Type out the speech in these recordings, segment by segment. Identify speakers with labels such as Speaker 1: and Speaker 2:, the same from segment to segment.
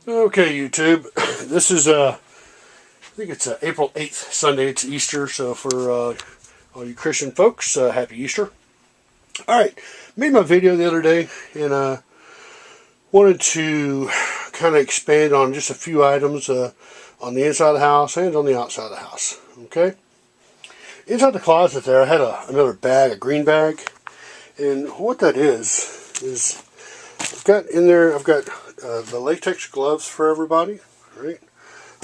Speaker 1: Okay, YouTube. This is I think it's April 8th, Sunday. It's Easter, so for all you Christian folks, happy Easter. All right, made my video the other day, and wanted to kind of expand on just a few items on the inside of the house and on the outside of the house. Okay, inside the closet there, I had another bag, a green bag, and what that is I've got in there. I've got the latex gloves for everybody, right?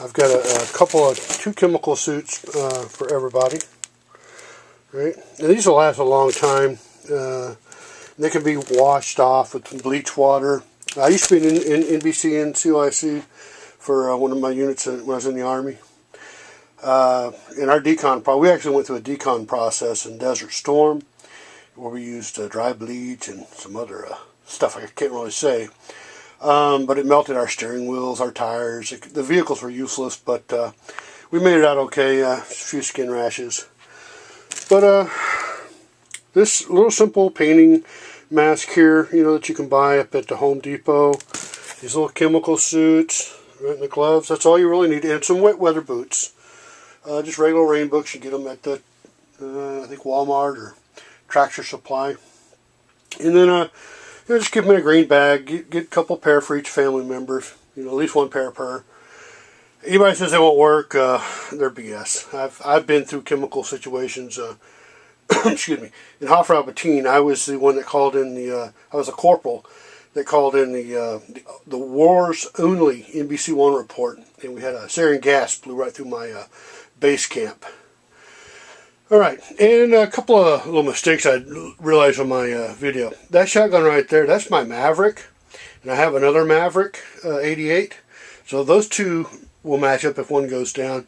Speaker 1: I've got two chemical suits for everybody, right? And these will last a long time. They can be washed off with bleach water. I used to be in NBC and COIC for one of my units when I was in the Army. In our decon, we actually went through a decon process in Desert Storm, where we used dry bleach and some other stuff I can't really say. But it melted our steering wheels, our tires. The vehicles were useless, but we made it out okay. A few skin rashes. But this little simple painting mask here, that you can buy up at the Home Depot. These little chemical suits, right, and the gloves. That's all you really need. And some wet weather boots. Just regular rain boots. You get them at the, I think, Walmart or Tractor Supply. And then just give them in a green bag. Get a couple pair for each family member. At least one pair per. Anybody says they won't work, they're BS. I've been through chemical situations. Excuse me. In Hoffer Albertine, I was the one that called in I was a corporal that called in the Wars Only NBC1 report, and we had a sarin gas blew right through my base camp. Alright, and a couple of little mistakes I realized on my video. That shotgun right there, that's my Maverick. And I have another Maverick 88. So those two will match up if one goes down.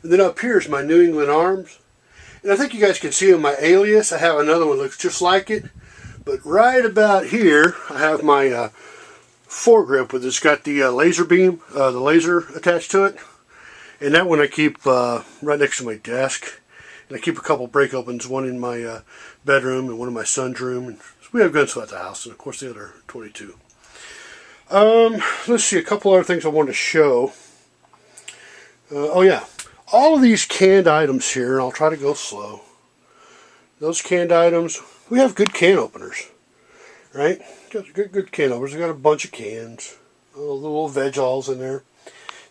Speaker 1: And then up here is my New England Arms. And I think you guys can see in my alias, I have another one that looks just like it. But right about here, I have my foregrip with it's got the laser beam, the laser attached to it. And that one I keep right next to my desk. And I keep a couple break opens, one in my bedroom and one in my son's room. And we have guns at the house, and of course the other 22. Let's see, a couple other things I wanted to show. Oh yeah, all of these canned items here, and I'll try to go slow. Those canned items, we have good can openers, right? Good can openers. We got a bunch of cans, all the little veg-alls in there.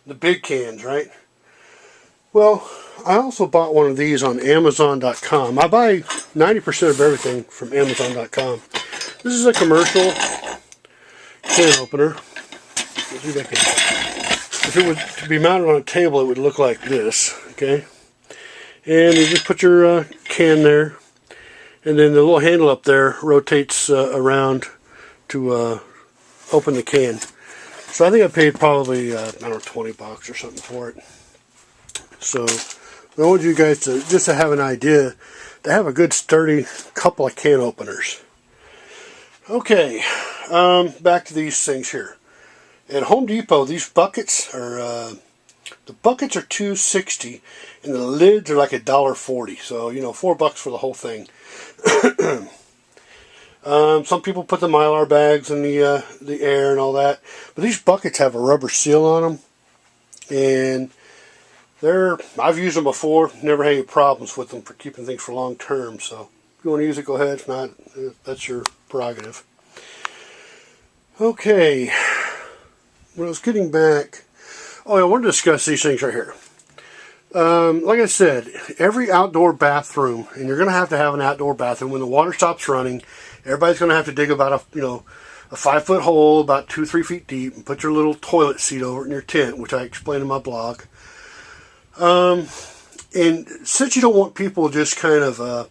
Speaker 1: The big cans, right? Well, I also bought one of these on Amazon.com. I buy 90% of everything from Amazon.com. This is a commercial can opener. If it were to be mounted on a table, it would look like this, okay? And you just put your can there, and then the little handle up there rotates around to open the can. So I think I paid probably, I don't know, $20 or something for it. So I want you guys to just to have an idea, to have a good sturdy couple of can openers. Okay, back to these things here. At Home Depot, these buckets are the buckets are $2.60, and the lids are like $1.40. So $4 for the whole thing. Some people put the Mylar bags in the air and all that, but these buckets have a rubber seal on them, and I've used them before, never had any problems with them for keeping things for long term. So if you want to use it, go ahead. If not, that's your prerogative. Okay, when I was getting back, I want to discuss these things right here. Like I said, every outdoor bathroom, and you're going to have an outdoor bathroom when the water stops running. Everybody's going to have to dig about a 5-foot hole, about 2-3 feet deep, and put your little toilet seat over it in your tent, which I explain in my blog. And since you don't want people just kind of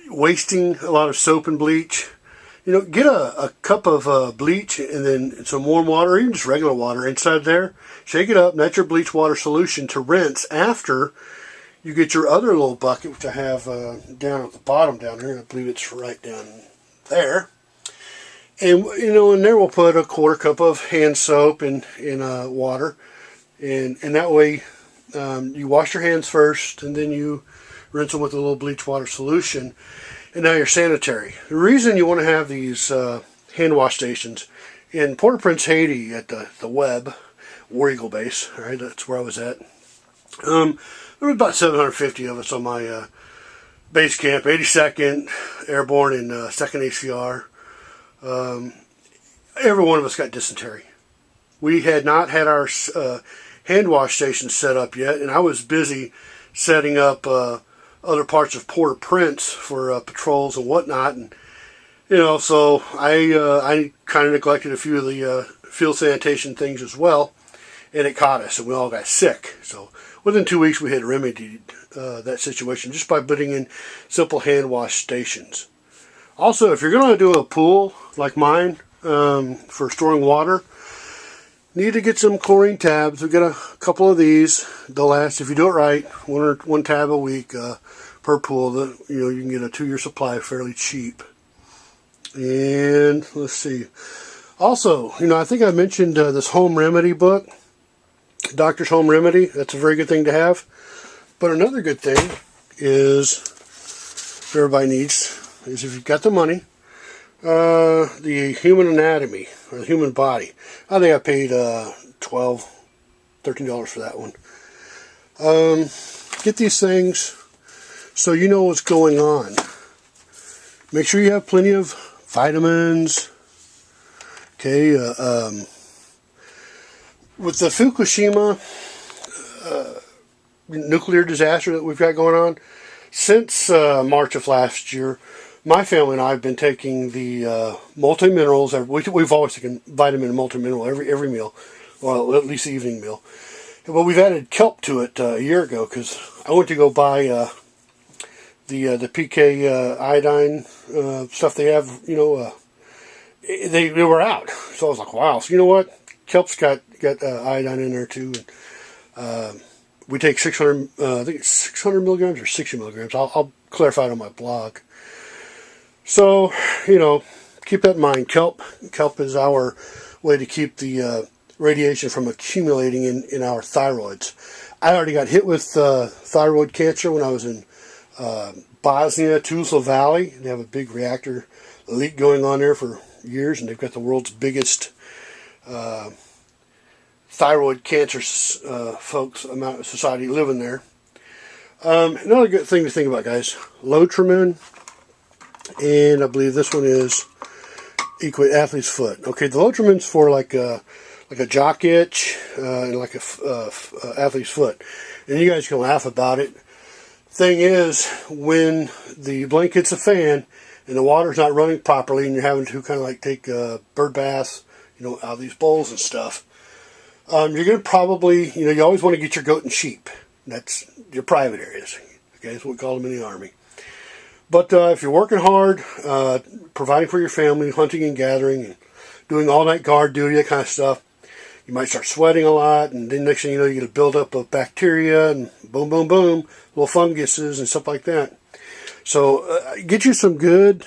Speaker 1: wasting a lot of soap and bleach, get a cup of bleach and then some warm water, or even just regular water inside there. Shake it up, and that's your bleach water solution to rinse after you get your other little bucket, which I have down at the bottom down here. I believe it's right down there. And, in there we'll put a 1/4 cup of hand soap in water. And that way you wash your hands first, and then you rinse them with a little bleach water solution, and now you're sanitary. The reason you want to have these hand wash stations in Port-au-Prince, Haiti, at the Webb War Eagle base. All right, that's where I was at. There were about 750 of us on my base camp, 82nd Airborne and 2nd ACR. Every one of us got dysentery. We had not had our hand wash station set up yet, and I was busy setting up other parts of Port-au-Prince for patrols and whatnot, and so I kind of neglected a few of the field sanitation things as well, and it caught us, and we all got sick. So within 2 weeks, we had remedied that situation just by putting in simple hand wash stations. Also, if you're going to do a pool like mine for storing water, need to get some chlorine tabs. We've got a couple of these. They'll last, if you do it right, one tab a week per pool. You can get a 2-year supply fairly cheap. And let's see. Also, I think I mentioned this home remedy book, Doctor's Home Remedy. That's a very good thing to have. But another good thing is, everybody needs, is if you've got the money, the human anatomy, or the human body. I think I paid $12, $13 for that one. Get these things so you know what's going on. Make sure you have plenty of vitamins. Okay, with the Fukushima nuclear disaster that we've got going on, since March of last year, my family and I have been taking the multi-minerals. We've always taken vitamin and multi-mineral every meal, well, at least the evening meal. But we've added kelp to it a year ago because I went to go buy the PK iodine stuff they have. They were out, so I was like, wow. So you know what? Kelp's got iodine in there too. And, we take 600. I think it's 600 milligrams or 60 milligrams. I'll clarify it on my blog. So, keep that in mind. Kelp is our way to keep the radiation from accumulating in our thyroids. I already got hit with thyroid cancer when I was in Bosnia, Tuzla Valley. They have a big reactor leak going on there for years, and they've got the world's biggest thyroid cancer society living there. Another good thing to think about, guys. Lotrimin. And I believe this one is Athlete's Foot. Okay, the Lotrimin's for like a jock itch and like a athlete's foot. And you guys can laugh about it. Thing is, when the blink hits a fan and the water's not running properly and you're having to kind of like take bird baths, out of these bowls and stuff, you're going to probably, you always want to get your goat and sheep. That's your private areas. Okay, that's what we call them in the Army. But if you're working hard, providing for your family, hunting and gathering, and doing all-night guard duty, that kind of stuff, you might start sweating a lot, and then next thing you know, you get a buildup of bacteria, and boom, boom, boom, little funguses and stuff like that. So get you some good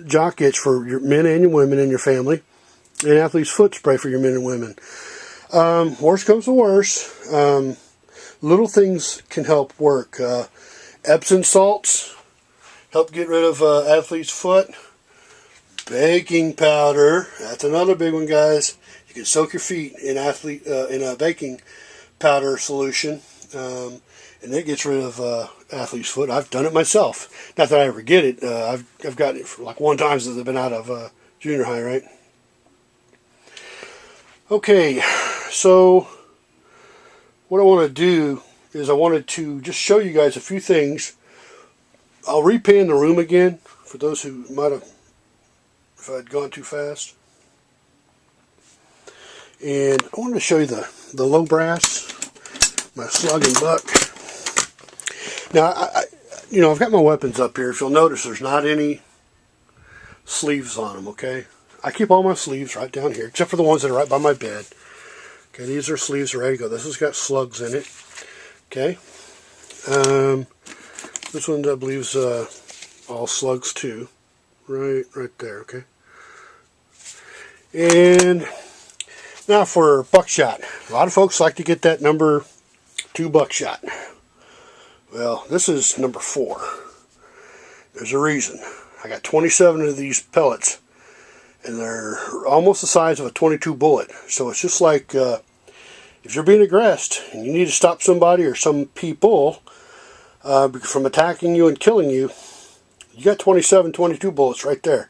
Speaker 1: jock itch for your men and your women in your family, and Athlete's Foot spray for your men and women. Worst comes to worst, little things can help work. Epsom salts help get rid of Athlete's Foot. Baking powder, that's another big one, guys. You can soak your feet in a baking powder solution, and it gets rid of Athlete's Foot. I've done it myself. Not that I ever get it. I've gotten it for like one time since I've been out of junior high, right? Okay, so what I want to do is I wanted to just show you guys a few things. I'll repan the room again for those who might have, if I'd gone too fast. And I wanted to show you the low brass, my slug and buck. Now, I've got my weapons up here. If you'll notice, there's not any sleeves on them, okay? I keep all my sleeves right down here, except for the ones that are right by my bed. Okay, these are sleeves ready to go. This has got slugs in it. Okay. This one, I believe, is all slugs too. Right there, okay? And now for buckshot. A lot of folks like to get that number 2 buckshot. Well, this is number 4. There's a reason. I got 27 of these pellets. and they're almost the size of a .22 bullet. So it's just like if you're being aggressed and you need to stop somebody or some people from attacking you and killing you, you got 27 .22 bullets right there.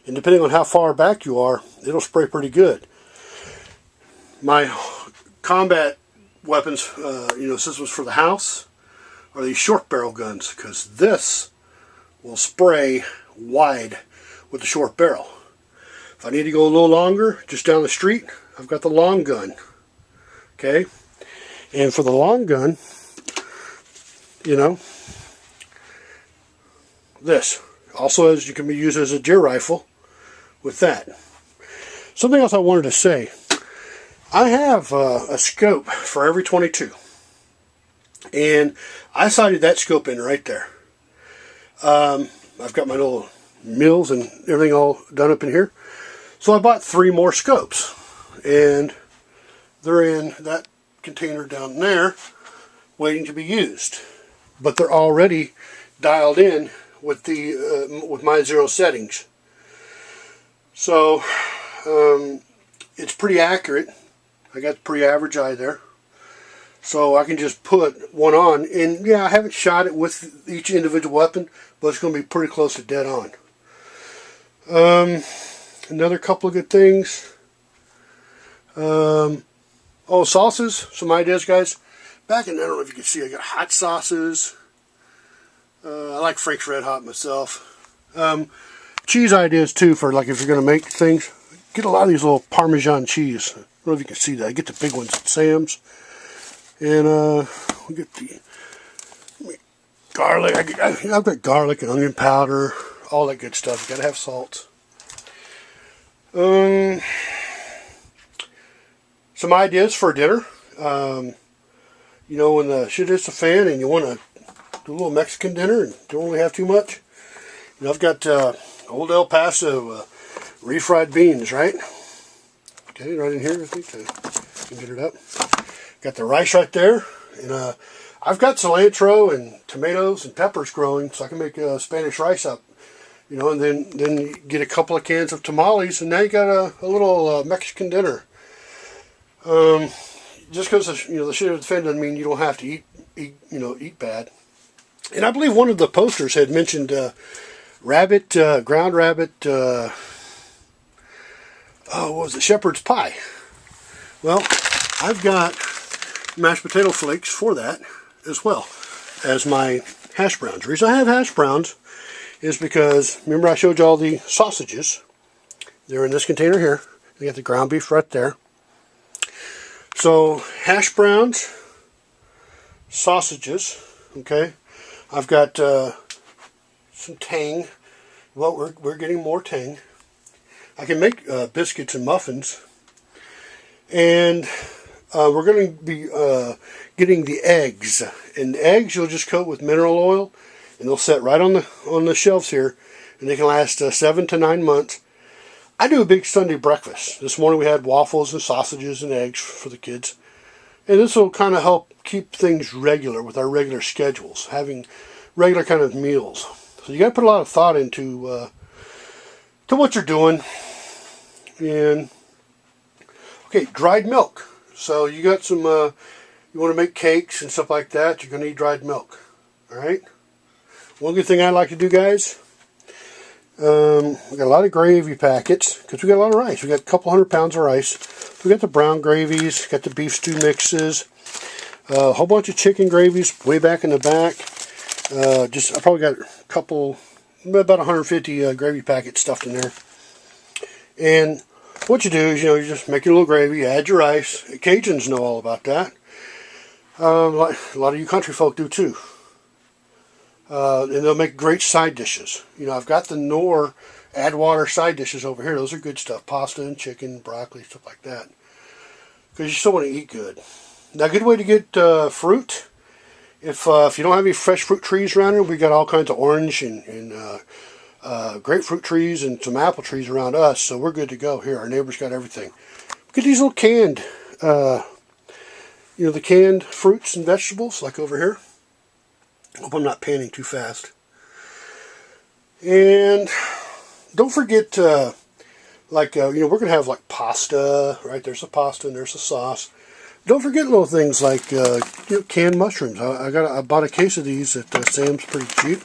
Speaker 1: And depending on how far back you are, it'll spray pretty good. My combat weapons, systems for the house are these short barrel guns, because this will spray wide with the short barrel. If I need to go a little longer, just down the street, I've got the long gun. Okay? And for the long gun, this also you can be used as a deer rifle with that. Something else I wanted to say. I have a scope for every .22, and I sighted that scope in right there. I've got my little mills and everything all done up in here, so I bought 3 more scopes, and they're in that container down there waiting to be used, but they're already dialed in with the with my 0 settings. So it's pretty accurate. I got pretty average eye there, so I can just put one on, and yeah, I haven't shot it with each individual weapon, but it's going to be pretty close to dead on. Another couple of good things. Oh, sauces, some ideas, guys. Back in, I don't know if you can see, I got hot sauces. I like Frank's Red Hot myself. Cheese ideas too, for like if you're going to make things. Get a lot of these little Parmesan cheese. I don't know if you can see that. I get the big ones at Sam's. And we get the garlic. I've got garlic and onion powder, all that good stuff. You got to have salt. Some ideas for dinner. When the shit hits the fan and you want to do a little Mexican dinner and don't really have too much. I've got Old El Paso refried beans, right? Okay, right in here, I think I can get it up. Got the rice right there, and I've got cilantro and tomatoes and peppers growing, so I can make Spanish rice up. And then you get a couple of cans of tamales, and now you got a little Mexican dinner. Just because the shit of the fan doesn't mean you don't have to eat bad. And I believe one of the posters had mentioned ground rabbit. What was it? Shepherd's pie. Well, I've got mashed potato flakes for that as well as my hash browns. The reason I have hash browns is because, remember I showed you all the sausages. They're in this container here. You got the ground beef right there. So, hash browns, sausages, okay. I've got some tang. Well, we're getting more tang. I can make biscuits and muffins. And we're going to be getting the eggs. And the eggs you'll just coat with mineral oil, and they'll set right on the shelves here, and they can last 7 to 9 months. I do a big Sunday breakfast. This morning we had waffles and sausages and eggs for the kids. And this will kind of help keep things regular with our regular schedules, having regular kind of meals. So you got to put a lot of thought into to what you're doing. And okay, dried milk. So you got some, you want to make cakes and stuff like that, you're going to need dried milk. Alright? One good thing I like to do, guys, we got a lot of gravy packets, because we got a lot of rice. We got a couple 100 pounds of rice. We got the brown gravies, got the beef stew mixes, a whole bunch of chicken gravies way back in the back. I probably got a couple, about 150 gravy packets stuffed in there. And what you do is, you just make your little gravy, add your rice. Cajuns know all about that. Like a lot of you country folk do too. And they'll make great side dishes. I've got the Knorr add water side dishes over here. Those are good stuff. Pasta and chicken, broccoli, stuff like that. Because you still want to eat good. Now, a good way to get fruit. If you don't have any fresh fruit trees around here, we got all kinds of orange and grapefruit trees and some apple trees around us. So we're good to go here. Our neighbors got everything. Get these little canned, the canned fruits and vegetables, like over here. Hope I'm not panning too fast. And don't forget Like, we're going to have like pasta, right? There's the pasta and there's the sauce. Don't forget little things like canned mushrooms. I bought a case of these at Sam's, pretty cheap.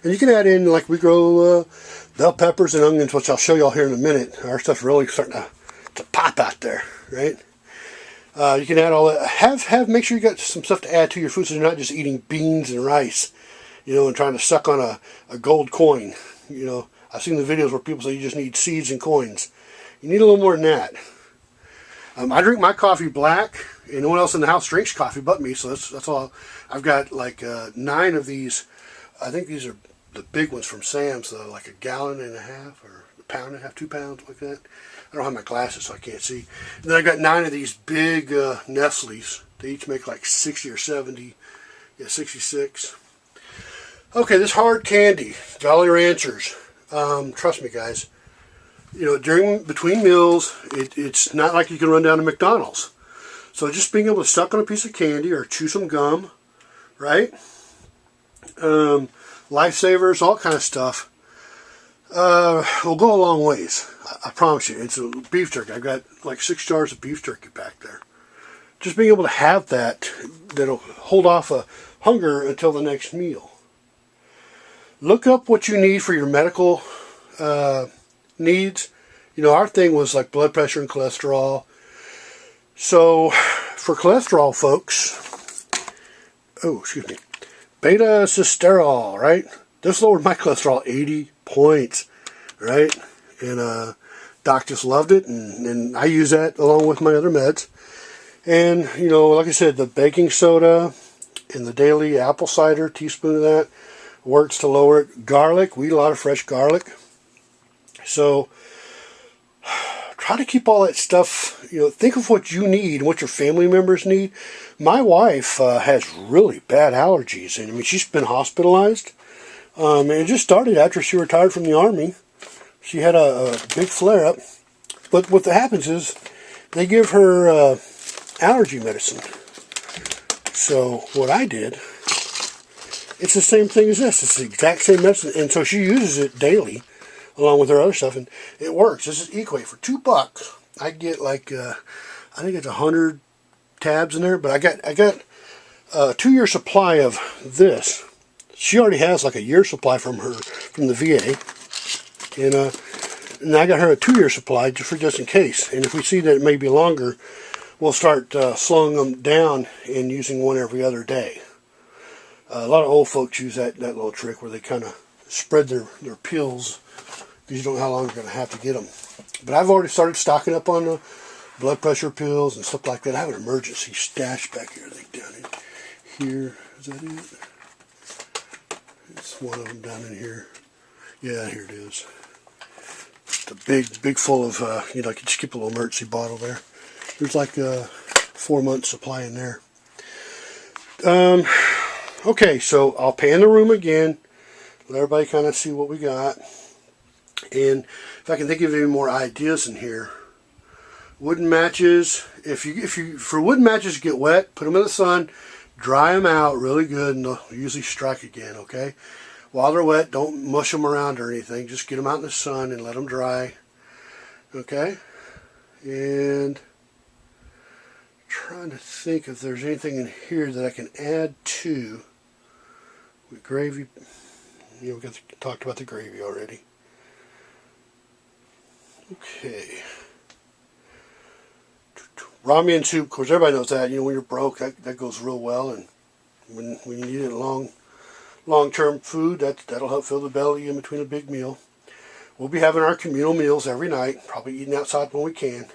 Speaker 1: And you can add in, like, we grow bell peppers and onions, which I'll show y'all here in a minute. Our stuff's really starting to pop out there, right? You can add all that. Make sure you got some stuff to add to your food, so you're not just eating beans and rice, and trying to suck on a gold coin. I've seen the videos where people say you just need seeds and coins. You need a little more than that. I drink my coffee black, and no one else in the house drinks coffee but me, so that's all. I've got like 9 of these. I think these are the big ones from Sam's, like 1.5 gallons or 1.5 pounds, 2 pounds, like that. I don't have my glasses, so I can't see. And then I got 9 of these big Nestle's. They each make like 60 or 70. Yeah, 66. Okay, this hard candy, Jolly Ranchers. Trust me, guys. Between meals, it's not like you can run down to McDonald's. So just being able to suck on a piece of candy or chew some gum, right? Lifesavers, all kind of stuff, will go a long ways. I promise you. It's a beef jerky. I've got like 6 jars of beef jerky back there. Just being able to have that'll hold off a hunger until the next meal. Look up what you need for your medical needs. Our thing was like blood pressure and cholesterol. So for cholesterol folks, beta sitosterol, right? This lowered my cholesterol 80 points, right? And doc just loved it, and I use that along with my other meds. And like I said, the baking soda and the daily apple cider, teaspoon of that, works to lower it. Garlic, we eat a lot of fresh garlic. So try to keep all that stuff, think of what you need, what your family members need. My wife has really bad allergies, and she's been hospitalized. And it just started after she retired from the Army. She had a big flare-up. But what happens is they give her allergy medicine. So what I did, it's the same thing as this. It's the exact same medicine. And so she uses it daily along with her other stuff, and it works. This is Equate. For $2, I get like, I think it's 100 tabs in there, but I got a 2-year supply of this. She already has like a year supply from the VA, and I got her a 2-year supply just in case. And if we see that it may be longer, we'll start slowing them down and using one every other day. A lot of old folks use that little trick where they kind of spread their pills, because you don't know how long you're going to have to get them. But I've already started stocking up on the blood pressure pills and stuff like that. I have an emergency stash back here, I think, down in here. Is that it? It's one of them down in here. Yeah, here it is. It's a big full of, you just keep a little emergency bottle there. There's like a 4-month supply in there. Okay, so I'll pan the room again. Let everybody kind of see what we got. And if I can think of any more ideas in here. Wooden matches. If you for wooden matches get wet, put them in the sun, dry them out really good, and they'll usually strike again, okay? While they're wet, don't mush them around or anything. Just get them out in the sun and let them dry. Okay? And trying to think if there's anything in here that I can add to. With gravy, we talked about the gravy already. Okay. Ramen soup, of course, everybody knows that. When you're broke, that goes real well, and when you need it long-term food, that'll help fill the belly in between a big meal. We'll be having our communal meals every night, probably eating outside when we can.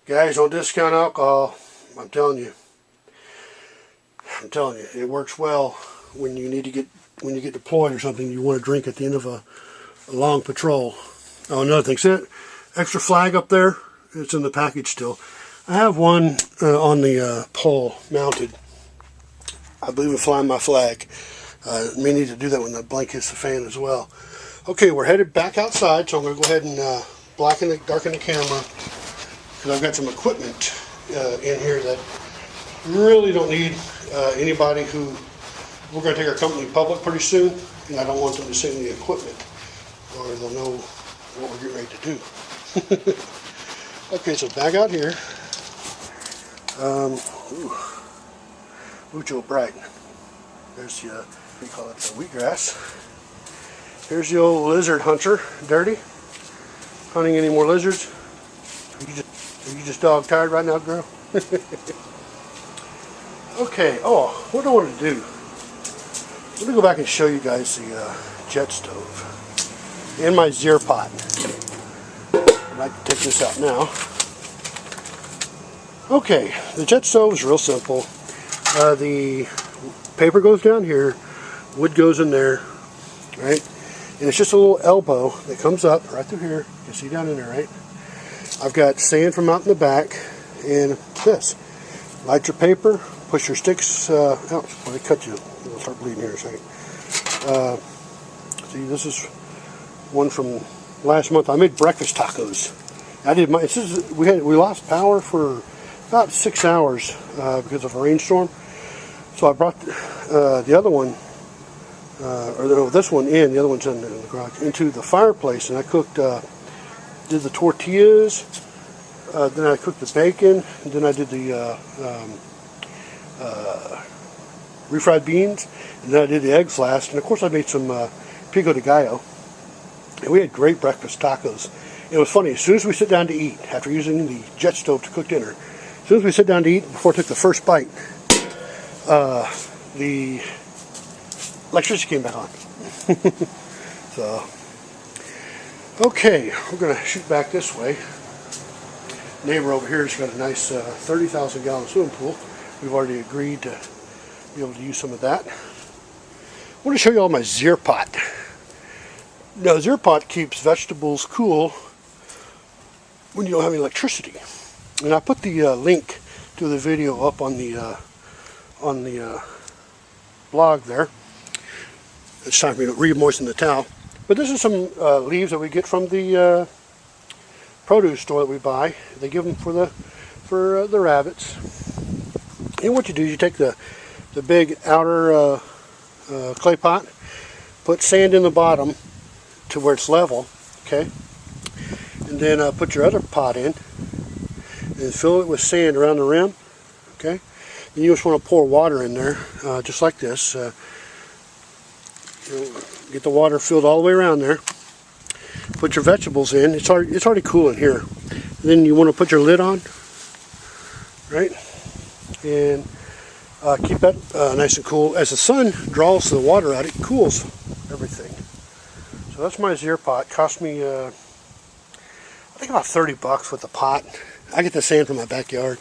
Speaker 1: Guys, don't discount alcohol. I'm telling you, it works well when you get deployed or something. You want to drink at the end of a long patrol. Oh, another thing, see that extra flag up there? It's in the package still. I have one on the pole mounted. I believe in flying my flag. May need to do that when the blank hits the fan as well. Okay, we're headed back outside, so I'm going to go ahead and darken the camera, because I've got some equipment in here that really don't need anybody who... We're going to take our company public pretty soon, and I don't want them to see any equipment, or they'll know what we're getting ready to do. Okay, so back out here. Mucho bright. There's the, we call it the wheatgrass. Here's the old lizard hunter, Dirty. Hunting any more lizards? Are you just dog tired right now, girl? Okay, oh, what do I want to do? Let me go back and show you guys the jet stove and my Zir pot. I'd like to take this out now. Okay, the jet stove is real simple. The paper goes down here, wood goes in there, right? And it's just a little elbow that comes up right through here. You can see down in there, right? I've got sand from out in the back and this. Light your paper, push your sticks out. Well, they cut you. It'll start bleeding here in a second. See, this is one from last month. I made breakfast tacos. I did my. We lost power for about 6 hours because of a rainstorm. So I brought the other one, this one in. The other one's in the garage, into the fireplace, and I cooked. Did the tortillas. Then I cooked the bacon. And then I did the refried beans, and then I did the eggs last, and of course I made some pico de gallo, and we had great breakfast tacos. It was funny, as soon as we sit down to eat, after using the jet stove to cook dinner, as soon as we sit down to eat, before I took the first bite, the electricity came back on. So, okay, we're going to shoot back this way. Neighbor over here has got a nice 30,000 gallon swimming pool. We've already agreed to be able to use some of that. I want to show you all my Zir pot. Now, Zir pot keeps vegetables cool when you don't have any electricity. And I put the link to the video up on the blog there. It's time for me to re-moisten the towel. But this is some leaves that we get from the produce store that we buy. They give them for the rabbits. And what you do is you take the big outer clay pot, put sand in the bottom to where it's level, okay, and then put your other pot in and fill it with sand around the rim, okay. Then you just want to pour water in there, just like this. Get the water filled all the way around there. Put your vegetables in. It's already cool in here. And then you want to put your lid on, right? And keep that nice and cool. As the sun draws the water out, it cools everything. So that's my Zir pot. Cost me, I think about $30 with the pot. I get the sand from my backyard.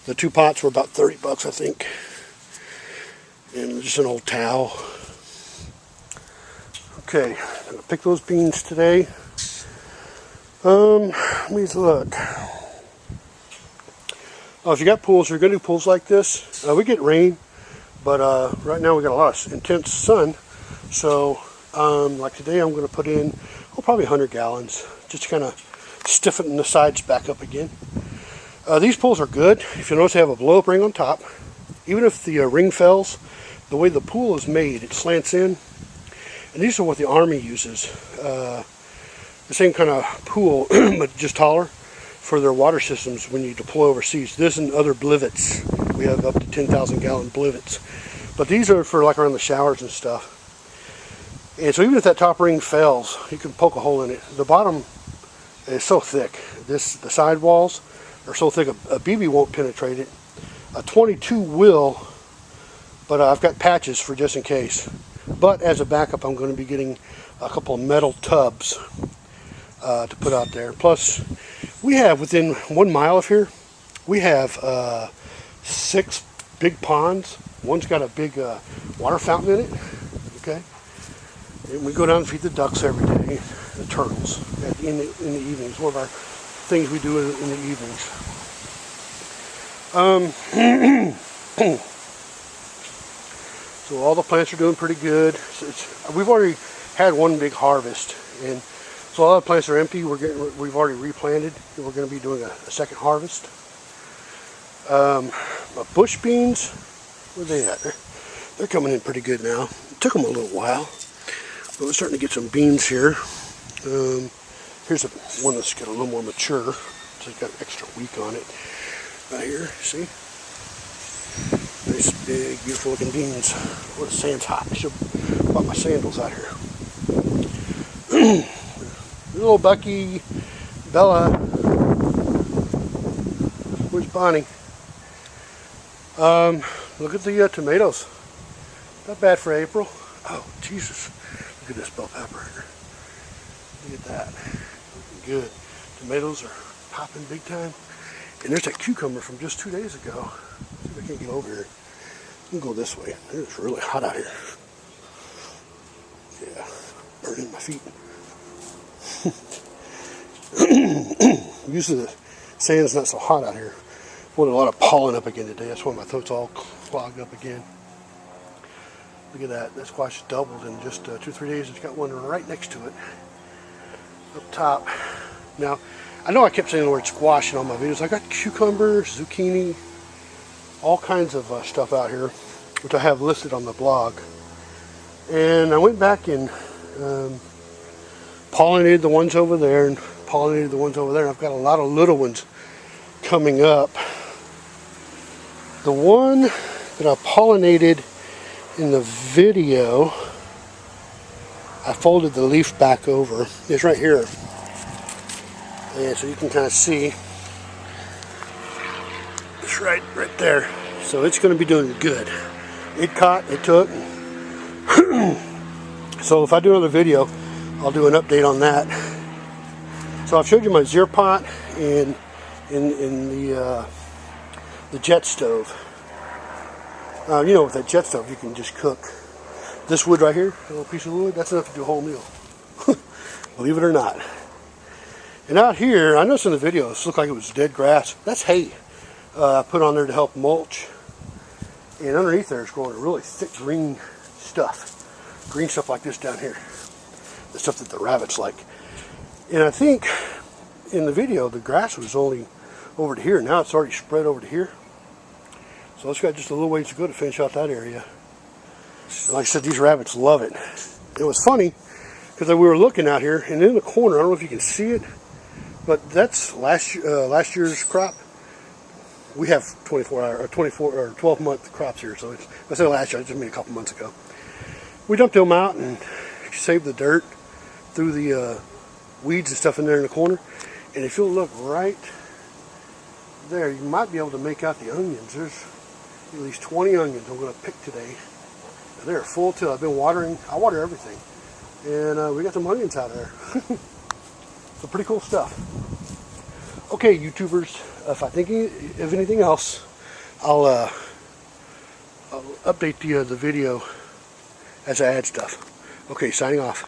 Speaker 1: The 2 pots were about $30, I think. And just an old towel. Okay, I'm going to pick those beans today. Let me look. Oh, if you got pools, you're going to do pools like this. We get rain, but right now we got a lot of intense sun. So, like today, I'm going to put in probably 100 gallons, just to kind of stiffen the sides back up again. These pools are good. If you notice, they have a blow-up ring on top. Even if the ring fails, the way the pool is made, it slants in. And these are what the Army uses. The same kind of pool, but just taller, for their water systems when you deploy overseas. This and other blivets. We have up to 10,000 gallon blivets. But these are for like around the showers and stuff. And so even if that top ring fails, you can poke a hole in it. The bottom is so thick. The side walls are so thick a BB won't penetrate it. A 22 will, but I've got patches for just in case. But as a backup, I'm going to be getting a couple of metal tubs to put out there. Plus, we have within 1 mile of here, we have 6 big ponds. One's got a big water fountain in it. Okay, and we go down and feed the ducks every day, the turtles in the evenings. One of our things we do in the evenings. So all the plants are doing pretty good. We've already had one big harvest, and so all the plants are empty. We've already replanted, and we're going to be doing a second harvest. Bush beans, where are they at? They're coming in pretty good now. It took them a little while, but we're starting to get some beans here. Here's one that's got a little more mature. So it's got an extra week on it. Right here, see? Nice big, beautiful looking beans. Well, the sand's hot. I should have bought my sandals out here. Little Bucky, Bella. Where's Bonnie? Look at the tomatoes. Not bad for April. Oh, Jesus. Look at this bell pepper. Look at that. Good. Tomatoes are popping big time. And there's that cucumber from just 2 days ago. See if I can't get over here. You can go this way. It's really hot out here. Yeah. Burning my feet. Usually the sand's not so hot out here. Put a lot of pollen up again today. That's why my throat's all clogged up again. Look at that. That squash doubled in just 2 or 3 days. It's got one right next to it. Up top. Now, I know I kept saying the word squash in all my videos. I got cucumbers, zucchini, all kinds of stuff out here, which I have listed on the blog. And I went back and pollinated the ones over there and pollinated the ones over there. And I've got a lot of little ones coming up. The one that I pollinated in the video, I folded the leaf back over. It's right here. And so you can kind of see it's right there. So it's going to be doing good. It caught, it took. So if I do another video, I'll do an update on that. So I've showed you my zir pot in the jet stove. You know, with that jet stove, you can just cook. This wood right here, a little piece of wood, that's enough to do a whole meal. Believe it or not. And out here, I noticed in the video, this looked like it was dead grass. That's hay I put on there to help mulch. And underneath there is growing a really thick green stuff. Green stuff like this down here. The stuff that the rabbits like. And I think in the video, the grass was only over to here. Now it's already spread over to here. So it's got just a little ways to go to finish out that area. And like I said, these rabbits love it. It was funny because we were looking out here, and in the corner, I don't know if you can see it, but that's last year's crop. We have 12-month crops here, so it's, I said last year, I just mean a couple months ago. We dumped them out and saved the dirt through the weeds and stuff in there in the corner. And if you'll look right there, you might be able to make out the onions. There's at least 20 onions I'm going to pick today. They're full till I've been watering. I water everything. And we got some onions out of there. So pretty cool stuff. Okay, YouTubers, if I think of anything else, I'll update the video as I add stuff. Okay, signing off.